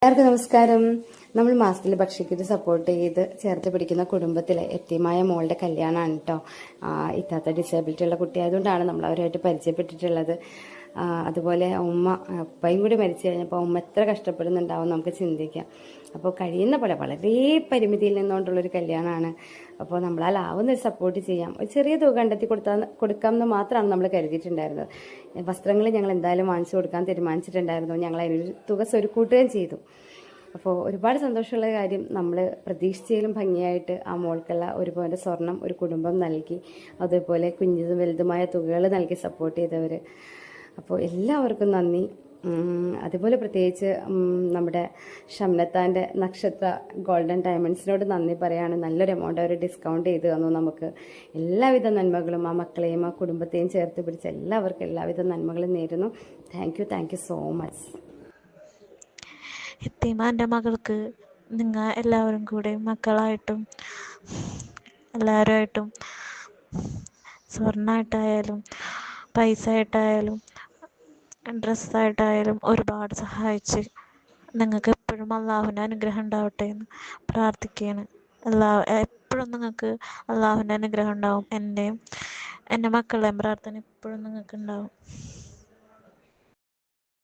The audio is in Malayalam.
എല്ലാവർക്കും നമസ്കാരം. നമ്മൾ മാസത്തിൽ ഭക്ഷ്യക്കിറ്റ് സപ്പോർട്ട് ചെയ്ത് ചേർത്ത് പിടിക്കുന്ന കുടുംബത്തിലെ എത്തിയമായ മോളുടെ കല്യാണമാണ് കേട്ടോ. ഇത്താത്ത ഡിസേബിലിറ്റി ഉള്ള കുട്ടിയായതുകൊണ്ടാണ് നമ്മൾ അവരുമായിട്ട് പരിചയപ്പെട്ടിട്ടുള്ളത്. അതുപോലെ ഉപ്പയും കൂടി മരിച്ചു കഴിഞ്ഞപ്പോൾ ഉമ്മ എത്ര കഷ്ടപ്പെടുന്നുണ്ടാവും നമുക്ക് ചിന്തിക്കാം. അപ്പോൾ കഴിയുന്ന പോലെ വളരെ പരിമിതിയിൽ നിന്നുകൊണ്ടുള്ളൊരു കല്യാണമാണ്. അപ്പോൾ നമ്മളാലാവുന്ന ഒരു സപ്പോർട്ട് ചെയ്യാം, ഒരു ചെറിയ തുക കണ്ടെത്തി കൊടുക്കാമെന്ന് മാത്രമാണ് നമ്മൾ കരുതിയിട്ടുണ്ടായിരുന്നത്. വസ്ത്രങ്ങൾ ഞങ്ങൾ എന്തായാലും വാങ്ങിച്ചു കൊടുക്കാൻ തീരുമാനിച്ചിട്ടുണ്ടായിരുന്നു. ഞങ്ങൾ അതിനൊരു തുക സ്വരുക്കൂട്ടുകയും ചെയ്തു. അപ്പോൾ ഒരുപാട് സന്തോഷമുള്ള കാര്യം, നമ്മൾ പ്രതീക്ഷിച്ചതിലും ഭംഗിയായിട്ട് ആ മോൾക്കുള്ള ഒരുപോലെ സ്വർണം ഒരു കുടുംബം നൽകി. അതുപോലെ കുഞ്ഞതും വലുതുമായ തുകകൾ നൽകി സപ്പോർട്ട് ചെയ്തവർ. അപ്പോൾ എല്ലാവർക്കും നന്ദി. അതുപോലെ പ്രത്യേകിച്ച് നമ്മുടെ ഷംനത്താൻ്റെ നക്ഷത്ര ഗോൾഡൻ ഡയമണ്ട്സിനോട് നന്ദി പറയാണ്. നല്ലൊരു എമൗണ്ട് അവർ ഡിസ്കൗണ്ട് ചെയ്ത് തന്നു നമുക്ക്. എല്ലാവിധ നന്മകളും ആ മക്കളെയും ആ കുടുംബത്തെയും ചേർത്ത് പിടിച്ച എല്ലാവർക്കും എല്ലാവിധ നന്മകളും നേരുന്നു. Thank you so much. എത്തിമാൻ്റെ മകൾക്ക് നിങ്ങൾ എല്ലാവരും കൂടെ മക്കളായിട്ടും എല്ലാവരുമായിട്ടും സ്വർണ്ണമായിട്ടായാലും പൈസ ആയിട്ടായാലും ഡ്രസ്സായിട്ടായാലും ഒരുപാട് സഹായിച്ച് നിങ്ങൾക്ക് എപ്പോഴും അള്ളാഹുവിൻ്റെ അനുഗ്രഹം ഉണ്ടാവട്ടെ എന്ന് പ്രാർത്ഥിക്കുകയാണ്. എപ്പോഴും നിങ്ങൾക്ക് അള്ളാഹുവിൻ്റെ അനുഗ്രഹം ഉണ്ടാവും. എൻ്റെ മക്കളുടെയും പ്രാർത്ഥന എപ്പോഴും നിങ്ങൾക്ക് ഉണ്ടാവും.